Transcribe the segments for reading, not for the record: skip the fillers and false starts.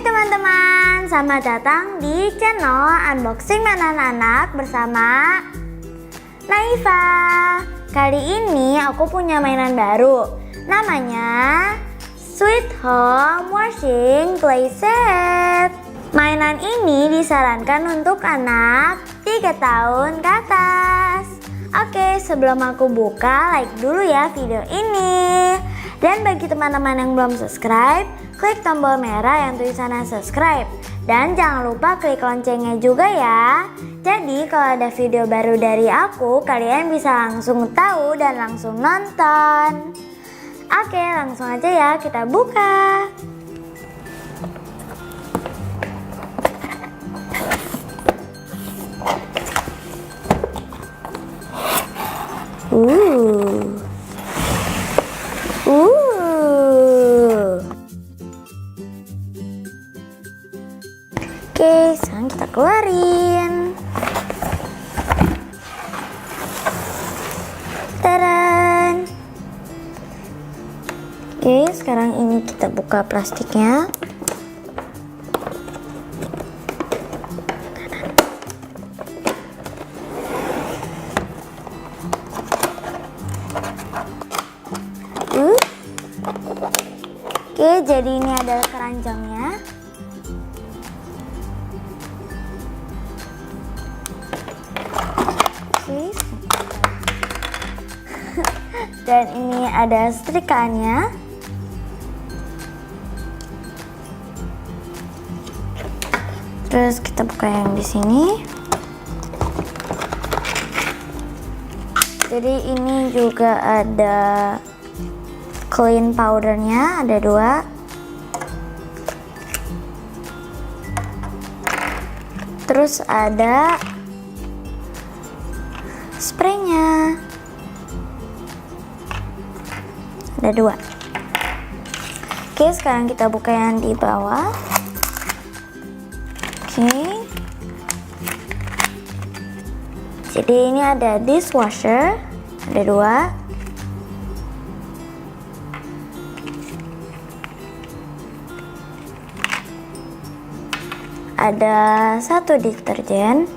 Hai teman-teman, selamat datang di channel Unboxing Mainan Anak bersama Naifa. Kali ini aku punya mainan baru, namanya Sweet Home Washing Playset. Mainan ini disarankan untuk anak 3 tahun ke atas. Oke, sebelum aku buka, like dulu ya video ini. Dan bagi teman-teman yang belum subscribe, klik tombol merah yang tulisannya subscribe. Dan jangan lupa klik loncengnya juga ya. Jadi kalau ada video baru dari aku, kalian bisa langsung tahu dan langsung nonton. Oke, langsung aja ya kita buka. Oke, sekarang kita keluarin. Tadan. Oke, sekarang ini kita buka plastiknya. Oke, jadi ini adalah keranjangnya. Dan ini ada setrikaannya. Terus kita buka yang di sini. Jadi ini juga ada clean powdernya, ada 2. Terus ada spraynya, ada 2. Oke, sekarang kita buka yang di bawah. Oke, jadi ini ada dishwasher, ada 2. Ada 1 deterjen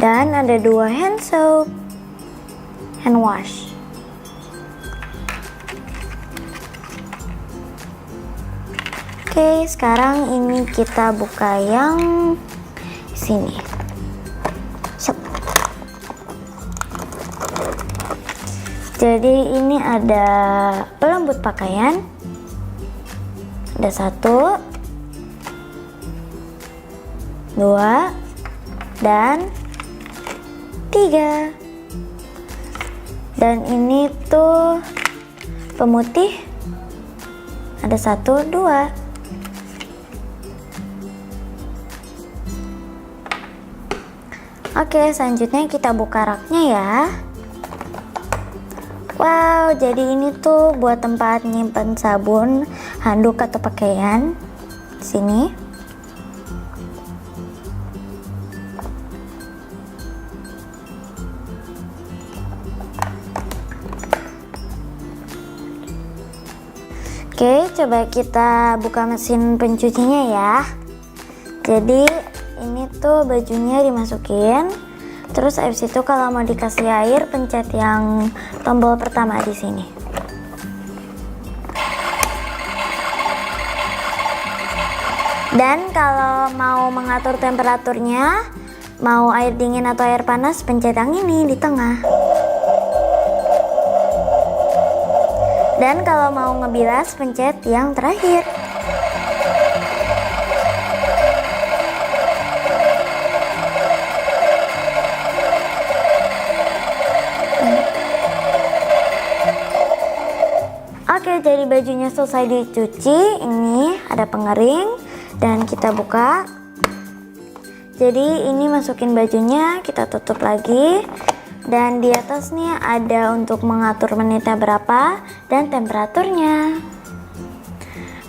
dan ada 2 hand soap, hand wash. Oke, sekarang ini kita buka yang sini. Jadi ini ada pelembut pakaian. Ada 1, 2, dan 3. Dan ini tuh pemutih, ada 1, 2. Oke, selanjutnya kita buka raknya ya. Wow, jadi ini tuh buat tempat nyimpen sabun, handuk atau pakaian. Sini. Oke, coba kita buka mesin pencucinya ya. Jadi ini tuh bajunya dimasukin. Terus abis itu kalau mau dikasih air, pencet yang tombol pertama di sini. Dan kalau mau mengatur temperaturnya, mau air dingin atau air panas, pencet yang ini di tengah. Dan kalau mau ngebilas, pencet yang terakhir. Oke, jadi bajunya selesai dicuci. Ini ada pengering dan kita buka. Jadi ini masukin bajunya, kita tutup lagi. Dan di atas nih ada untuk mengatur menitnya berapa dan temperaturnya.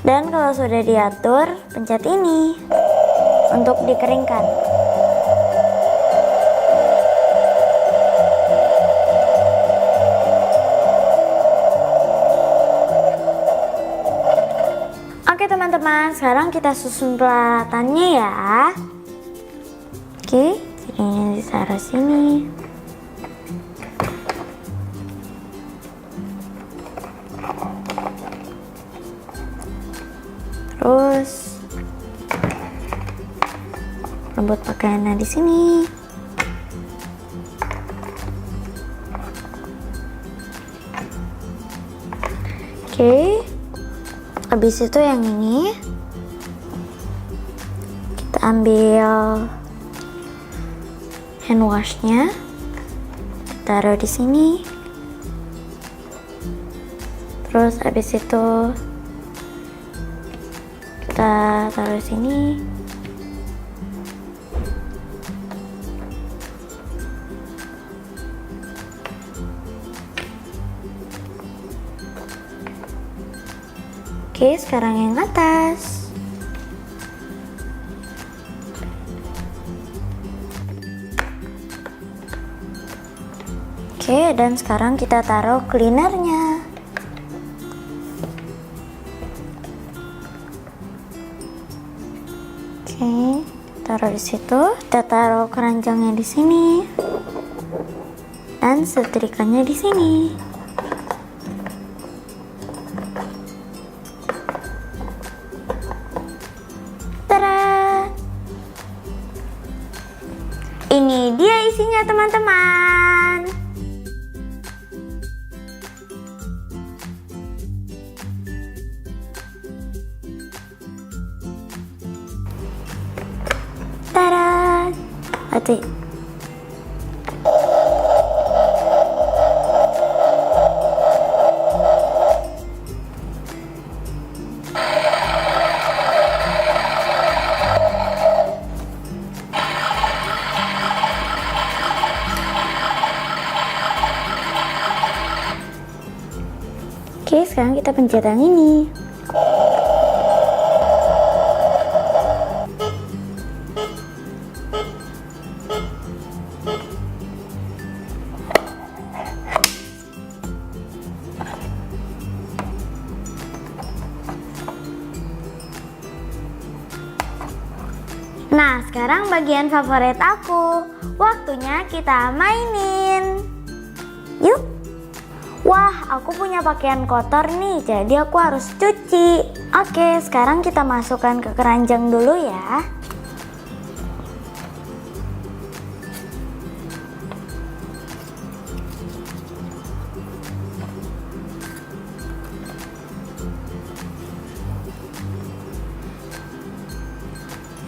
Dan kalau sudah diatur, pencet ini untuk dikeringkan. Oke teman-teman, sekarang kita susun peralatannya ya. Oke, jadi ini ditaruh sini. Terus rebut pakaiannya di sini. Oke. Habis itu yang ini kita ambil hand washnya, taruh di sini. Terus habis itu kita taruh di sini. Oke, sekarang yang atas. Oke, dan sekarang kita taruh cleanernya. Oke, taruh di situ. Kita taruh keranjangnya di sini. Dan setrikannya di sini. Ini dia isinya teman-teman. Tada! Hati. Oke, sekarang kita pencet yang ini. Nah, sekarang bagian favorit aku. Waktunya kita mainin. Yuk. Wah, aku punya pakaian kotor nih, jadi aku harus cuci. Oke, sekarang kita masukkan ke keranjang dulu ya.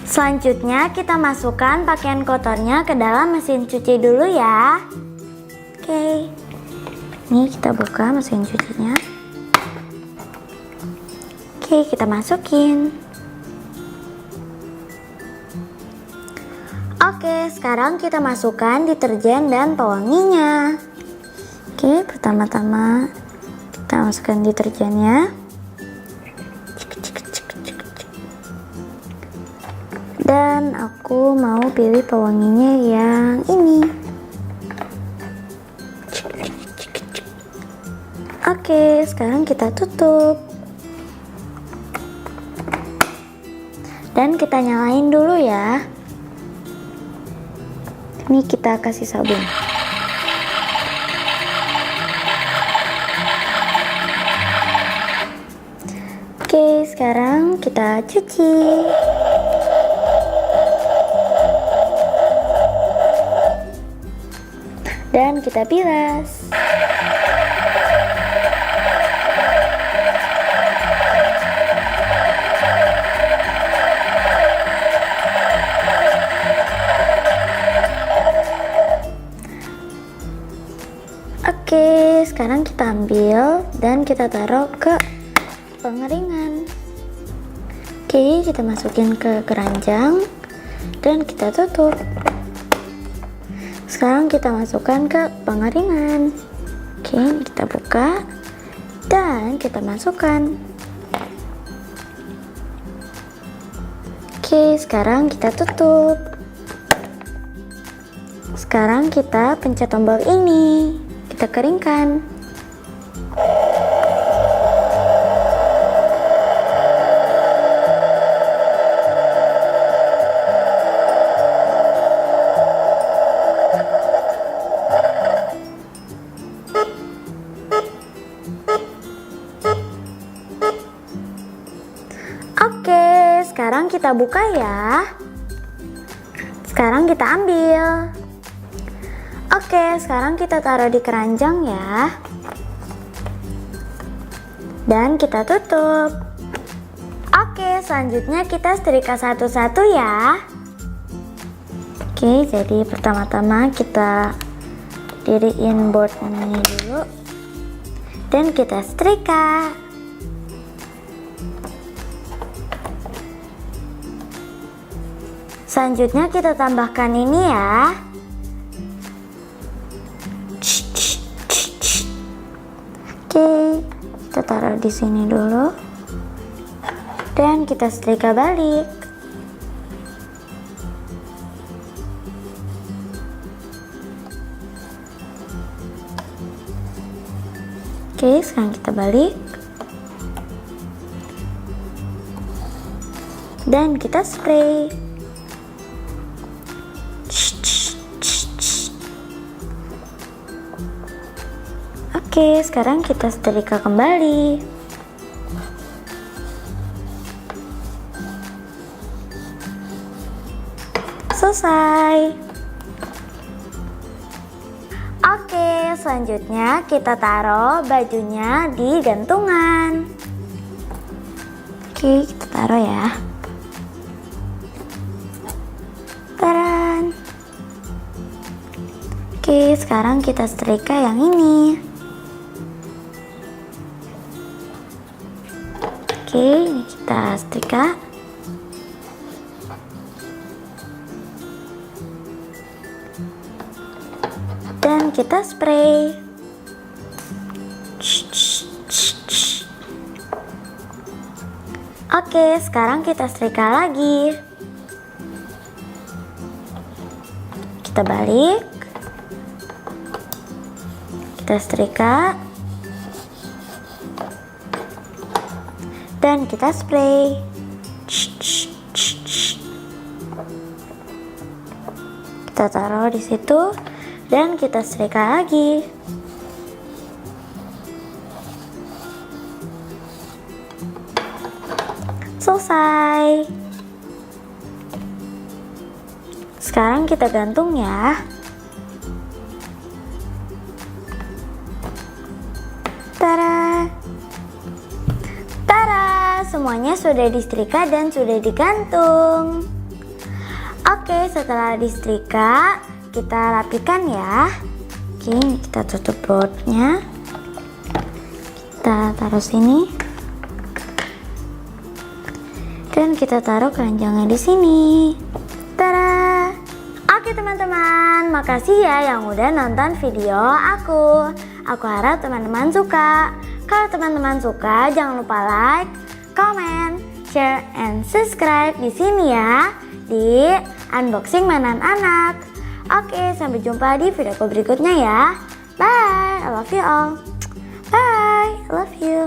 Selanjutnya kita masukkan pakaian kotornya ke dalam mesin cuci dulu ya. Oke. Ini kita buka mesin cucinya. Oke, kita masukin. Oke, sekarang kita masukkan deterjen dan pewanginya. Oke, pertama-tama kita masukkan deterjennya. Dan aku mau pilih pewanginya yang ini. Oke, sekarang kita tutup. Dan kita nyalain dulu ya. Ini kita kasih sabun. Oke, sekarang kita cuci. Dan kita bilas. Oke, sekarang kita ambil dan kita taruh ke pengeringan. Oke, kita masukin ke keranjang dan kita tutup. Sekarang kita masukkan ke pengeringan. Oke, kita buka dan kita masukkan. Oke, sekarang kita tutup. Sekarang kita pencet tombol ini. Kita keringkan. kita buka ya. Sekarang kita ambil. Oke, sekarang kita taruh di keranjang ya. Dan kita tutup. Oke, selanjutnya kita setrika satu-satu ya. Oke, jadi pertama-tama kita diriin board ini dulu. Dan kita setrika. Selanjutnya kita tambahkan ini ya. Oke, kita taruh di sini dulu. Dan kita setrika balik. Oke, sekarang kita balik. Dan kita spray. Oke, sekarang kita setrika kembali. Selesai. Oke, selanjutnya kita taruh bajunya di gantungan. Oke, kita taruh ya. Taran. Oke, sekarang kita setrika yang ini. Oke, ini kita setrika. Dan kita spray. Oke, sekarang kita setrika lagi. Kita balik. Kita setrika. Dan kita spray. Kita taruh di situ dan kita setrika lagi. Selesai. Sekarang kita gantung ya. Tara. Tara, semuanya sudah disetrika dan sudah digantung. Oke, setelah disetrika, kita rapikan ya. Oke, ini kita tutup boardnya. Kita taruh sini. Dan kita taruh keranjangnya di sini. Tada! Oke teman-teman, makasih ya yang udah nonton video aku. Aku harap teman-teman suka. Kalau teman-teman suka, jangan lupa like, comment, share, and subscribe di sini ya, di Unboxing Mainan Anak. Oke, sampai jumpa di videoku berikutnya ya. Bye, I love you all. Bye, I love you.